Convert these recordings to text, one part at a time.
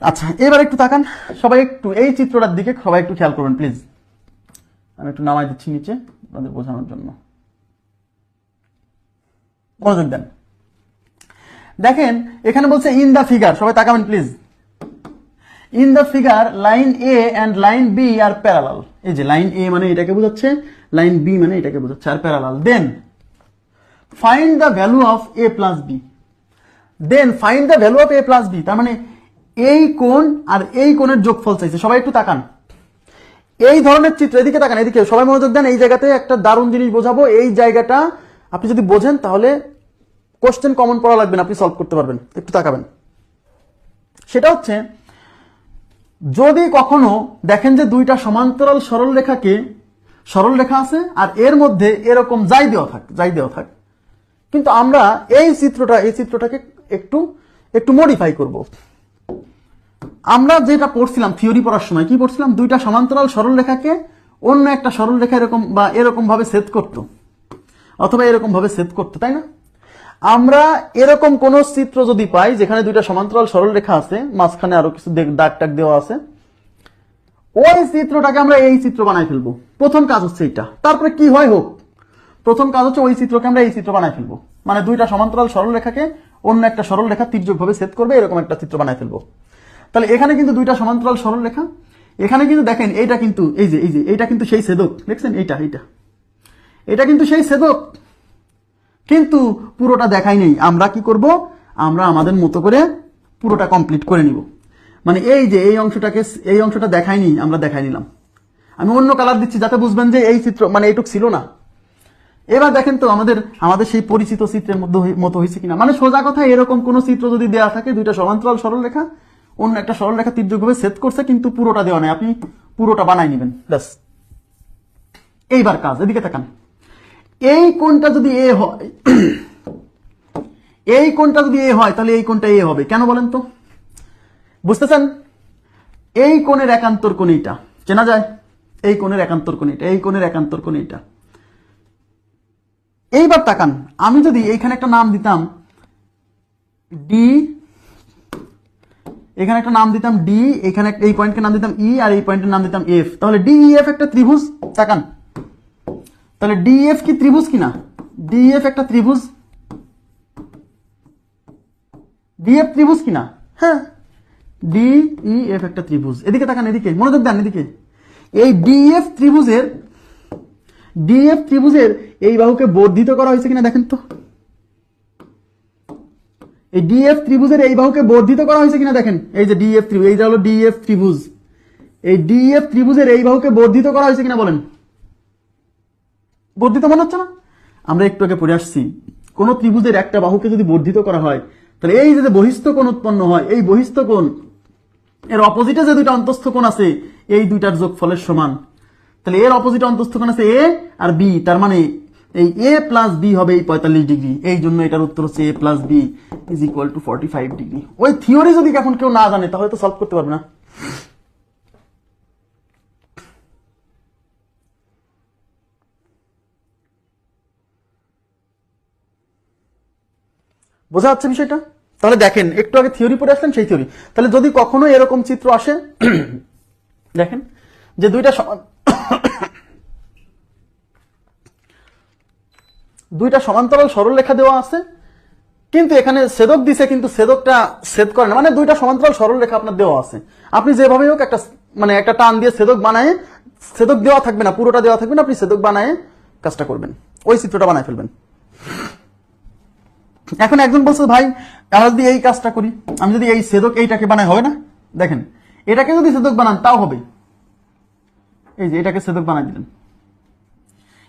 আচ্ছা, এবার একটু তাকান সবাই, একটু এই চিত্রটার দিকে সবাই একটু খেয়াল করবেন প্লিজ। আমি একটু নামাই দিচ্ছি নিচে আপনাদের বোঝানোর জন্য, মনোযোগ দেন। দেখেন এখানে বলছে ইন দা ফিগার, সবাই তাকাবেন please. In the figure line A and line B are parallel. এই যে লাইন এ মানে এটাকে বোঝাচ্ছে, লাইন বি মানে এটাকে বোঝাচ্ছে, আর parallel. Then find the value of A plus B. Then find the value of A plus B, তার মানে এই কোণ আর এই কোণের যোগফল চাইছে। সবাই একটু তাকান, এই ধরনের চিত্র, এদিকে তাকান, এদিকে সবাই মনোযোগ দেন। এই জায়গাতে একটা দারুণ জিনিস বোঝাবো, এই জায়গাটা আপনি যদি বোঝেন তাহলে কোশ্চেন কমন পড়া লাগবে না, আপনি সলভ করতে পারবেন। একটু তাকাবেন, সেটা হচ্ছে যদি কখনো দেখেন যে দুইটা সমান্তরাল সরল রেখা আছে আর এর মধ্যে এরকম যাই দেওয়া থাক, কিন্তু আমরা এই চিত্রটাকে একটু মডিফাই করব। আমরা যেটা পড়ছিলাম থিওরি পড়ার সময়, কি পড়ছিলাম? দুইটা সমান্তরাল সরল রেখাকে অন্য একটা সরল রেখা এরকম বা এরকম ভাবে ছেদ করতো, অথবা এরকম ভাবে ছেদ করতো, তাই না? আমরা এরকম কোন চিত্র যদি পাই যেখানে দুইটা সমান্তরাল সরল রেখা আছে, মাঝখানে আরো কিছু দাগ টাগ দেওয়া আছে, ওই চিত্রটাকে আমরা এই চিত্র বানাই ফেলবো। প্রথম কাজ হচ্ছে এইটা। তারপরে কি হয় হোক, প্রথম কাজ হচ্ছে ওই চিত্রকে আমরা এই চিত্র বানাই ফেলবো। মানে দুইটা সমান্তরাল সরল রেখাকে অন্য একটা সরল রেখা তির্যক ভাবে ছেদ করবে, এরকম একটা চিত্র বানাই ফেলবো। তাহলে এখানে কিন্তু দুইটা সমান্তরাল সরল রেখা, এখানে কিন্তু দেখেন এইটা কিন্তু এই যে এইটা কিন্তু সেই ছেদক, দেখছেন? এটা কিন্তু সেই ছেদক, কিন্তু পুরোটা দেখাই নেই। আমরা কি করব? আমরা আমাদের মতো করে পুরোটা কমপ্লিট করে নিব। মানে এই যে এই অংশটা দেখাইনি, আমরা দেখাই নিলাম। আমি অন্য কালার দিচ্ছি যাতে বুঝবেন যে এই চিত্র মানে এইটুক ছিল না। এবার দেখেন তো আমাদের সেই পরিচিত চিত্রের মতো হয়েছে কিনা। মানে সোজা কথা, এরকম কোন চিত্র যদি দেওয়া থাকে, দুইটা সমান্তরাল সরল রেখা অন্য একটা সরল রেখা তির্যকভাবে ছেদ করছে, কিন্তু পুরোটা দেওয়া নেই, আপনি পুরোটা বানাই নেবেন ব্যাস। এইবার কাজ, এদিকে তাকান। এই কোণটা যদি এ হয়, এই কোণটা যদি এ হয়, তাহলে এই কোণটা এ হবে কেন বলেন তো? বুঝতেছেন? এই কোণের একান্তর কোণ এইটা, চেনা যায়? এই কোণের একান্তর কোণ এইটা, এই কোণের একান্তর কোণ এইটা। এইবার তাকান, আমি যদি এইখানে একটা নাম দিতাম ডি, এখানে একটা নাম দিতাম ডি, এখানে এই পয়েন্টকে নাম দিতাম ই, আর এই পয়েন্টের নাম দিতাম এফ, তাহলে ডি ই এফ একটা ত্রিভুজ। তাকান, তাহলে ডি এফ কি ত্রিভুজ কিনা? ডি এফ একটা ত্রিভুজ, ডি এফ ত্রিভুজ কিনা? হ্যাঁ, ডি ই এফ একটা ত্রিভুজ। এদিকে তাকান, এদিকে মনোযোগ দেন, এদিকে। এই ডি এফ ত্রিভুজের এই বাহুকে বর্ধিত করা হয়েছে কিনা দেখেন তো। এই ডিএফ ত্রিভুজের এই বাহুকে বর্ধিত করা হয়েছে কিনা দেখেন। এই যে ডিএফ ত্রিভুজ, এইটা হলো ডিএফ ত্রিভুজ। এই ডিএফ ত্রিভুজের এই বাহুকে বর্ধিত করা হয়েছে কিনা বলেন? বর্ধিত মনে হচ্ছে না? আমরা একটু আগে পড়ে আসছি, কোন ত্রিভুজের একটা বাহুকে যদি বর্ধিত করা হয়, তাহলে এই যে বহিস্থ কোণ উৎপন্ন হয়, এই বহিস্থ কোণ এর অপোজিটে যে দুইটা অন্তস্থ কোণ আছে, এই দুইটার যোগফলের সমান। তাহলে এর অপোজিটে অন্তস্থ কোণ আছে এ আর বি, তার মানে এই এ প্লাস বি হবে এই 45 ডিগ্রি। এই জন্য এটার উত্তর হচ্ছে A plus B is equal to 45 degree. ওই থিওরি যদি এখন কেউ না জানে তাহলে তো সলভ করতে পারবে না। বোঝা যাচ্ছে বিষয়টা? তাহলে দেখেন, একটু আগে থিওরি পড়ে আসলেন, সেই থিওরি। তাহলে যদি কখনো এরকম চিত্র আসে, দেখেন যে দুইটা সমান্তরাল সরল রেখা দেওয়া আছে, কিন্তু এখানে ছেদক দিছে, কিন্তু ছেদকটা ছেদ করে না। মানে দুইটা সমান্তরাল সরল রেখা আপনার দেওয়া আছে, আপনি যেভাবে হোক একটা টান দিয়ে ছেদক বানায়, ছেদক দেওয়া থাকবে না, পুরোটা দেওয়া থাকবে না, আপনি ছেদক বানায় কাজটা করবেন, ওই চিত্রটা বানায় ফেলবেন। এখন একজন বলছে ভাই আমরা যদি এই কাজটা করি, আমি যদি এই ছেদক এইটাকে বানাই, হবে না? দেখেন, এটাকে যদি ছেদক বানান তাও হবে। এই যে এটাকে ছেদক বানাই দিলেন।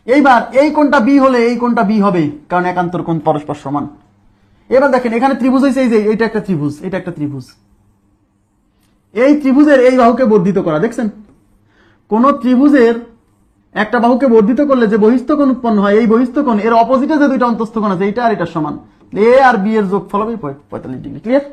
এইবার এই কোণটা বি হলে এই কোণটা বি হবে, কারণ একান্তর কোণ পরস্পর সমান। এবার দেখেন এখানে ত্রিভুজ হয়েছে, এই যে এটা একটা ত্রিভুজ, এটা একটা ত্রিভুজ। এই ত্রিভুজের এই বাহুকে বর্ধিত করা, দেখছেন? কোন ত্রিভুজের একটা বাহুকে বর্ধিত করলে যে বহিস্থ কোণ উৎপন্ন হয়, এই বহিস্থ কোণ এর অপোজিটে যে দুইটা অন্তস্থ কোণ আছে, এইটা আর এটার সমান, এ আর বি এর যোগফল হবে 45 ডিগ্রি। ক্লিয়ার?